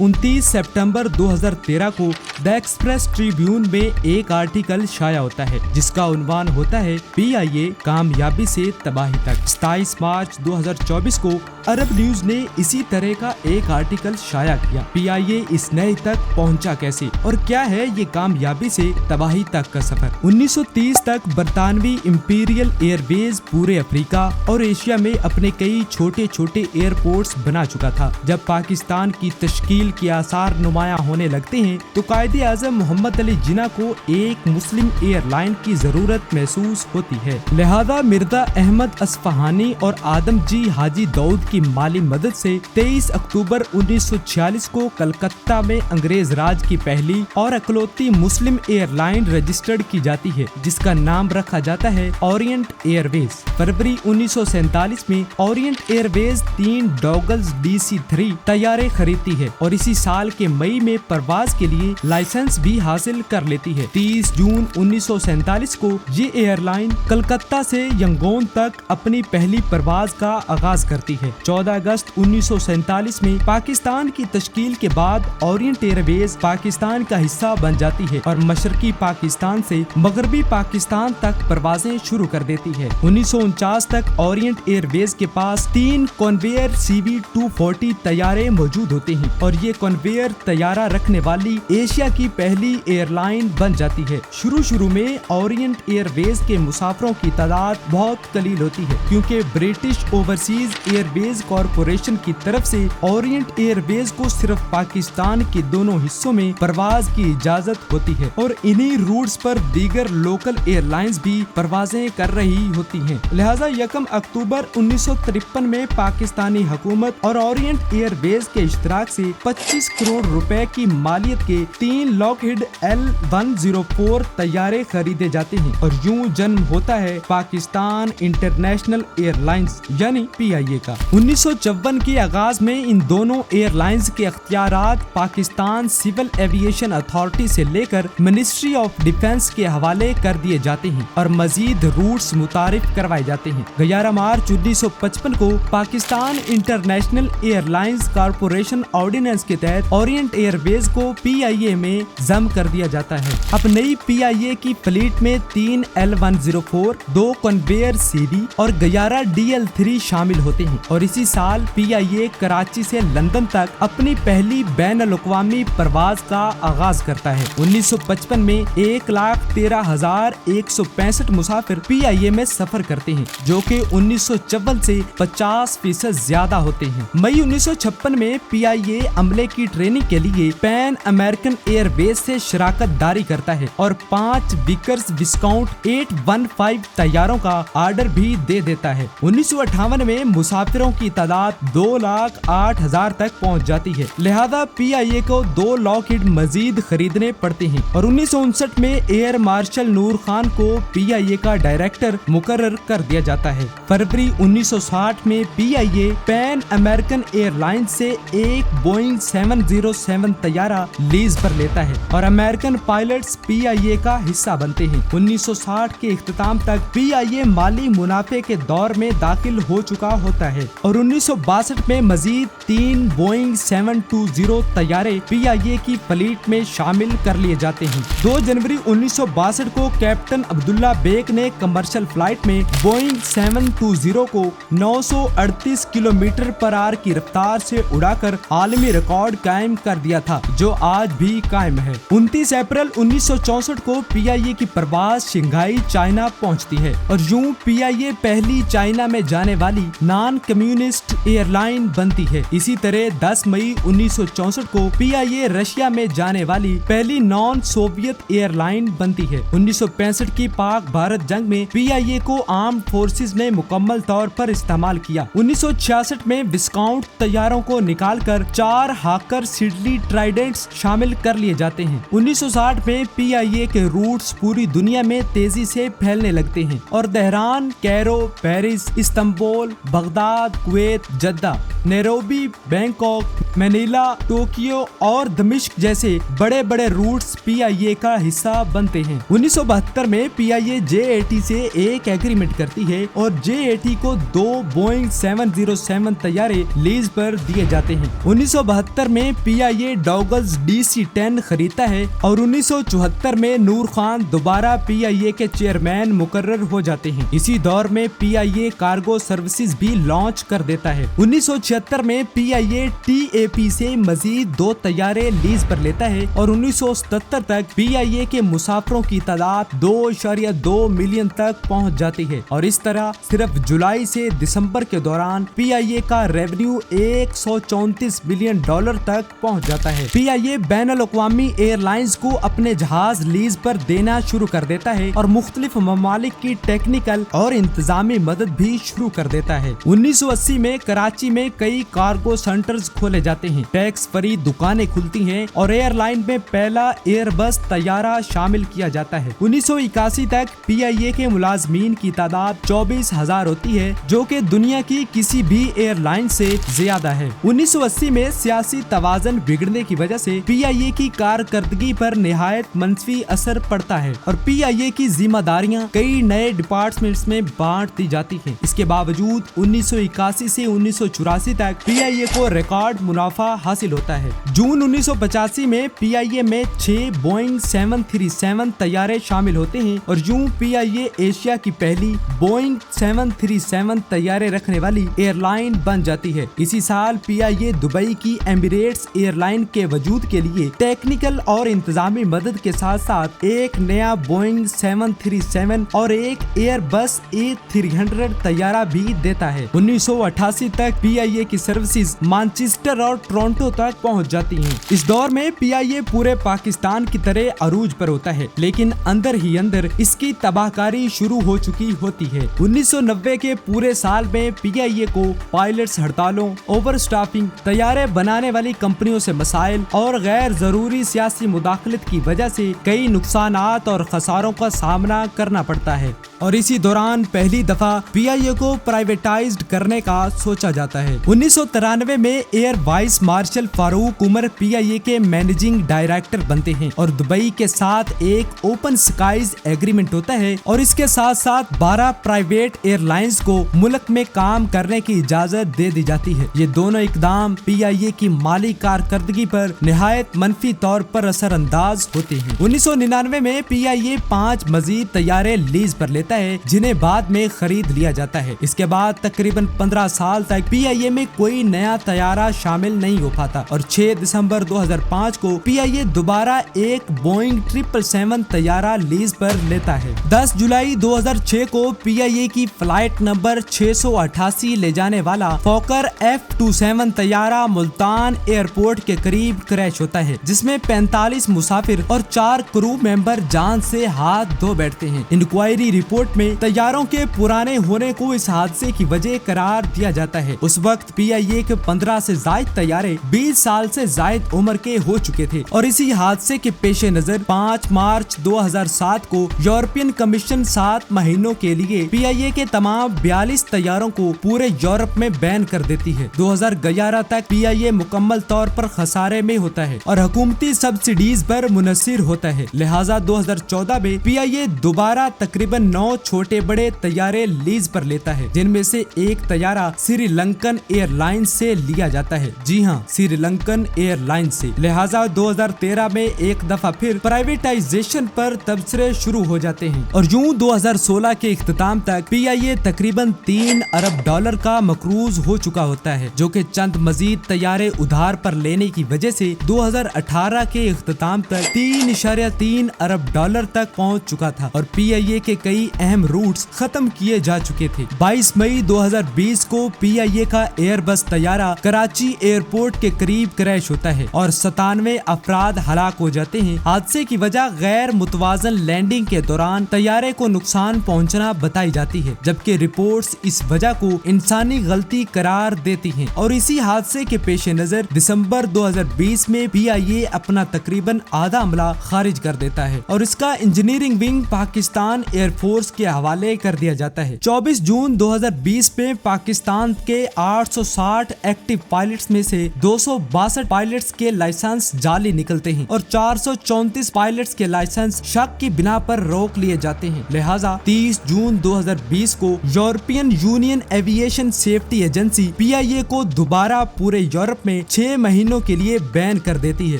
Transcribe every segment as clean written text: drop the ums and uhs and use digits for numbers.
29 सितंबर 2013 को the express Tribune में एक आर्टिकल शाया होता है जिसका उन्वान होता है PIA कामयाबी से तबाही तक। 27 मार्च 2024 को अरब न्यूज ने इसी तरह का एक आर्टिकल शाया किया। PIA इस नए तक पहुंचा कैसे और क्या है ये कामयाबी से तबाही तक का सफर। 1930 तक बरतानवी इंपीरियल एयरवेज पूरे अफ्रीका और एशिया में अपने कई छोटे छोटे एयरपोर्ट्स बना चुका था। जब पाकिस्तान की तश्कील के आसार नुमाया होने लगते हैं तो कायदे आज़म मोहम्मद अली जिन्ना को एक मुस्लिम एयरलाइन की जरूरत महसूस होती है। लिहाजा मिर्जा अहमद असफहानी और आदम जी हाजी दाऊद की माली मदद से 23 अक्टूबर 1946 को कलकत्ता में अंग्रेज राज की पहली और इकलौती मुस्लिम एयरलाइन रजिस्टर्ड की जाती है जिसका नाम रखा जाता है ओरिएंट एयरवेज। फरवरी 1947 में ओरिएंट एयरवेज 3 डॉगल्स DC-3 तैयारे खरीदती है और इसी साल के मई में परवाज के लिए लाइसेंस भी हासिल कर लेती है। 30 जून 1947 को ये एयरलाइन कलकत्ता से यंगोन तक अपनी पहली परवाज का आगाज करती है। 14 अगस्त 1947 में पाकिस्तान की तश्कील के बाद ओरिएंट एयरवेज पाकिस्तान का हिस्सा बन जाती है और मशरकी पाकिस्तान से मगरबी पाकिस्तान तक परवाजें शुरू कर देती है। 1949 तक ओरिएंट एयरवेज के पास 3 कन्वेयर CV-240 तैयारे मौजूद होते हैं और ये कन्वेयर तैयारा रखने वाली एशिया की पहली एयरलाइन बन जाती है। शुरू में ओरिएंट एयरवेज के मुसाफिरों की तादाद बहुत कलील होती है क्योंकि ब्रिटिश ओवरसीज एयरवेज कॉरपोरेशन की तरफ से ओरिएंट एयरवेज को सिर्फ पाकिस्तान के दोनों हिस्सों में परवाज की इजाजत होती है और इन्हीं रूट्स पर दीगर लोकल एयरलाइंस भी परवाजें कर रही होती हैं। लिहाजा 1 अक्टूबर 1953 में पाकिस्तानी हुकूमत और ओरिएंट एयरवेज के इश्तराक से 25 करोड़ रुपए की मालियत के 3 लॉकहीड L-104 तैयारे खरीदे जाते हैं और यूं जन्म होता है पाकिस्तान इंटरनेशनल एयरलाइंस यानी PIA का। 1954 के आगाज में इन दोनों एयरलाइंस के अख्तियारात पाकिस्तान सिविल एविएशन अथॉरिटी से लेकर मिनिस्ट्री ऑफ डिफेंस के हवाले कर दिए जाते हैं और मजीद रूट्स मुतारिफ करवाए जाते हैं। 11 मार्च 1955 को Pakistan International Airlines Corporation Ordinance के तहत ओरिएंट एयरवेज को PIA में जम कर दिया जाता है। अब नई PIA की फ्लीट में 3 L-104, 2 कन्वेयर CV और 11 DL-3 शामिल होते हैं और इसी साल PIA कराची से लंदन तक अपनी पहली बैन-अल-अक़वामी परवाज का आगाज करता है। 1955 में 1,13,165 मुसाफिर PIA में सफर करते हैं जो कि 1954 से 50% ज्यादा होते हैं। मई 1956 में PIA अमले की ट्रेनिंग के लिए पैन अमेरिकन एयरवेज से शराकत दारी करता है और 5 विकर्स विस्काउंट 815 तैयारों का आर्डर भी दे देता है। 1958 में मुसाफिरों की तादाद 2,08,000 तक पहुंच जाती है। लिहाजा PIA को 2 लॉकहीड मजीद खरीदने पड़ते हैं और 1959 में एयर मार्शल नूर खान को PIA का डायरेक्टर मुकर्रर कर दिया जाता है। फरवरी 1960 में PIA पैन अमेरिकन एयरलाइंस से एक बोइंग 707 तैयारा लीज पर लेता है और अमेरिकन पायलट्स PIA का हिस्सा बनते हैं। 1960 के इख्तिताम तक PIA माली मुनाफे के दौर में दाखिल हो चुका होता है और 1962 में मजीद 3 बोइंग 720 तैयारे PIA की फ्लीट में शामिल कर लिए जाते हैं। 2 जनवरी 1962 को कैप्टन अब्दुल्ला बेग ने कमर्शियल फ्लाइट में बोइंग 720 को 938 किलोमीटर पर आवर की रफ्तार से उड़ाकर आलमी रिकॉर्ड कायम कर दिया था जो आज भी कायम है। 29 अप्रैल 1964 को PIA की परवाज शंघाई चाइना पहुंचती है और यूं PIA पहली चाइना में जाने वाली नॉन कम्युनिस्ट एयरलाइन बनती है। इसी तरह 10 मई 1964 को PIA रशिया में जाने वाली पहली नॉन सोवियत एयरलाइन बनती है। 1965 की पाक भारत जंग में PIA को आर्म्ड फोर्सेस ने मुकम्मल तौर पर इस्तेमाल किया। 1966 में विस्काउंट तैयारों को निकालकर 4 हाकर सिडली ट्राइडेंट्स शामिल कर लिए जाते हैं। 1960 में PIA के रूट्स पूरी दुनिया में तेजी से फैलने लगते हैं और Tehran, Cairo, Paris, Istanbul, Baghdad, Kuwait, Jeddah, Nairobi, Bangkok, Manila, Tokyo और दमिश्क जैसे बड़े बड़े रूट्स PIA का हिस्सा बनते हैं। 1972 में PIA J-80 से एक एग्रीमेंट करती है और J-80 को 2 बोइंग 707 तैयारे लीज पर दिए जाते हैं। 1972 1972 में PIA डॉगल्स DC-10 खरीदता है और 1974 में नूर खान दोबारा PIA के चेयरमैन मुकर्रर हो जाते हैं। इसी दौर में PIA कार्गो सर्विसेज भी लॉन्च कर देता है। 1976 में PIA TAP से मजीद 2 तैयारे लीज पर लेता है और 1977 तक PIA के मुसाफिरों की तादाद 2.2 मिलियन तक पहुंच जाती है और इस तरह सिर्फ जुलाई से दिसंबर के दौरान PIA का रेवेन्यू $134 बिलियन तक पहुंच जाता है। PIA बैनुल-अक़वामी एयरलाइंस को अपने जहाज लीज पर देना शुरू कर देता है और मुख्तलिफ ममालिक की टेक्निकल और इंतजामी मदद भी शुरू कर देता है। 1980 में कराची में कई कार्गो सेंटर्स खोले जाते हैं, टैक्स फ्री दुकानें खुलती हैं और एयरलाइन में पहला एयरबस तैयारा शामिल किया जाता है। 1981 तक PIA के मुलाजमीन की तादाद 24,000 होती है, जो कि दुनिया की किसी भी एयरलाइन से ज्यादा है। 1980 में सियासी तवाज़ुन बिगड़ने की वजह से PIA की कारकर्दगी पर निहायत मंफी असर पड़ता है और PIA की जिम्मेदारियां कई नए डिपार्टमेंट्स में बांट दी जाती हैं। इसके बावजूद 1981 से 1984 तक PIA को रिकॉर्ड मुनाफा हासिल होता है। जून 1985 में PIA में 6 बोइंग 737 तैयारे शामिल होते हैं और यूं PIA एशिया की पहली बोइंग 737 तैयारे रखने वाली एयरलाइन बन जाती है। इसी साल PIA दुबई की एमिरेट्स एयरलाइन के वजूद के लिए टेक्निकल और इंतजामी मदद के साथ साथ एक नया बोइंग 737 और एक एयरबस A300 तैयारा भी देता है। 1988 तक PIA की सर्विसेज मैनचेस्टर और टोरंटो तक पहुंच जाती हैं। इस दौर में PIA पूरे पाकिस्तान की तरह अरूज पर होता है, लेकिन अंदर ही अंदर इसकी तबाहकारी शुरू हो चुकी होती है। 1990 के पूरे साल में PIA को पायलट्स हड़तालों, ओवर स्टाफिंग, तैयारे बनाने वाली कंपनियों से मसाइल और गैर जरूरी सियासी मुदाखलत की वजह से कई नुकसानात और खसारों का सामना करना पड़ता है और इसी दौरान पहली दफा PIA को प्राइवेटाइज्ड करने का सोचा जाता है। 1993 में air vice marshal Farooq Umar PIA के मैनेजिंग डायरेक्टर बनते हैं और दुबई के साथ एक ओपन स्काईज एग्रीमेंट होता है और इसके साथ साथ 12 प्राइवेट एयरलाइंस को मुल्क में काम करने की इजाजत दे दी जाती है। ये दोनों इकदाम PIA की माली कारकर्दगी पर निहायत मनफी तौर पर असर अंदाज होते हैं। 1999 में PIA 5 मजीद तैयारे लीज पर लेता है, जिन्हें बाद में खरीद लिया जाता है। इसके बाद तकरीबन 15 साल तक PIA में कोई नया तैयारा शामिल नहीं हो पाता और 6 दिसंबर 2005 को PIA दोबारा एक बोइंग 777 तैयारा लीज पर लेता है। 10 जुलाई 2006 को PIA की फ्लाइट नंबर 688 ले जाने वाला फोकर F-27 तैयारा मुल्तान एयरपोर्ट के करीब क्रैश होता है, जिसमें 45 मुसाफिर और 4 क्रू मेंबर जान से हाथ धो बैठते हैं। इंक्वायरी रिपोर्ट में तैयारों के पुराने होने को इस हादसे की वजह करार दिया जाता है। उस वक्त PIA के 15 से जायद तैयारे 20 साल से जायद उम्र के हो चुके थे और इसी हादसे के पेश नजर 5 मार्च 2007 को यूरोपियन कमीशन 7 महीनों के लिए PIA के तमाम 42 तैयारों को पूरे यूरोप में बैन कर देती है। 2011 तक PIA मुकम्मल तौर पर खसारे में होता है और हुकूमती सब्सिडीज पर मुनसिर होता है। लिहाजा 2014 में PIA दोबारा तकरीबन 9 छोटे बड़े तैयारे लीज पर लेता है, जिनमें से एक तैयारा श्रीलंकन एयरलाइन से लिया जाता है। जी हाँ, श्रीलंकन एयरलाइन से। लिहाजा 2013 में एक दफा फिर प्राइवेटाइजेशन पर तबसरे शुरू हो जाते हैं और यूं 2016 के इख्तिताम तक PIA तकरीबन $3 अरब का मकरूज हो चुका होता है, जो कि चंद मजीद तैयारे उधार पर लेने की वजह से 2018 के इख्तिताम तक $3.3 अरब तक पहुंच चुका था और PIA के कई अहम रूट्स खत्म किए जा चुके थे। 22 मई 2020 को PIA का एयरबस तैयारा कराची एयरपोर्ट के करीब क्रैश होता है और 97 अफराद हलाक हो जाते हैं। हादसे की वजह गैर मुतवाजन लैंडिंग के दौरान तैयारे को नुकसान पहुंचना बताई जाती है, जबकि रिपोर्ट्स इस वजह को इंसानी गलती करार देती हैं और इसी हादसे के पेश नजर दिसंबर 2020 में PIA अपना तकरीबन आधा अमला खारिज कर देता है और इसका engineering wing Pakistan air force force के हवाले कर दिया जाता है। 24 जून 2020 में पाकिस्तान के 860 एक्टिव पायलट्स में से 262 पायलट्स के लाइसेंस जाली निकलते हैं और 434 पायलट्स के लाइसेंस शक की बिना पर रोक लिए जाते हैं। लिहाजा 30 जून 2020 को European union aviation safety agency PIA को दोबारा पूरे यूरोप में 6 महीनों के लिए बैन कर देती है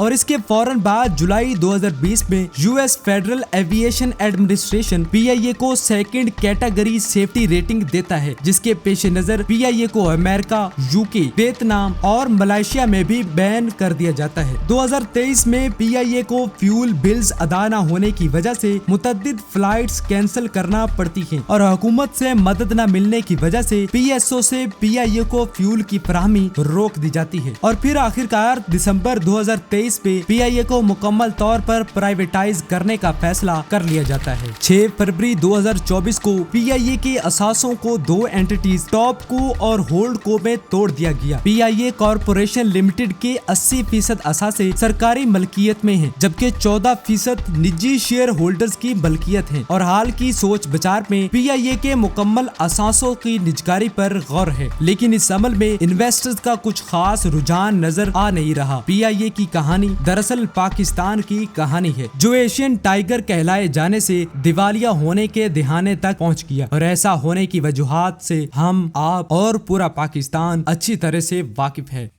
और इसके फौरन बाद जुलाई 2020 में US federal aviation administration PIA को सेकंड कैटेगरी सेफ्टी रेटिंग देता है, जिसके पेश नजर PIA को अमेरिका, UK, वियतनाम और मलेशिया में भी बैन कर दिया जाता है। 2023 में PIA को फ्यूल बिल्स अदा न होने की वजह से मुतअद्दिद फ्लाइट्स कैंसिल करना पड़ती हैं और हुकूमत से मदद न मिलने की वजह से PSO से PIA को फ्यूल की फराहमी रोक दी जाती है और फिर आखिरकार दिसंबर 2023 पे PIA को मुकम्मल तौर पर प्राइवेटाइज करने का फैसला कर लिया जाता है। 6 फरवरी 2024 को PIA के असासों को 2 एंटिटीज टॉपको और होल्डको में तोड़ दिया गया। PIA कॉरपोरेशन लिमिटेड के 80% असासे सरकारी मलकियत में हैं, जबकि 14% निजी शेयर होल्डर्स की मलकियत है और हाल की सोच विचार में PIA के मुकम्मल असासों की निजकारी पर गौर है, लेकिन इस अमल में इन्वेस्टर्स का कुछ खास रुझान नजर आ नहीं रहा। PIA की कहानी दरअसल पाकिस्तान की कहानी है, जो एशियन टाइगर कहलाए जाने से दिवालिया होने के दिहाने तक पहुंच गया और ऐसा होने की वजूहात से हम, आप और पूरा पाकिस्तान अच्छी तरह से वाकिफ है।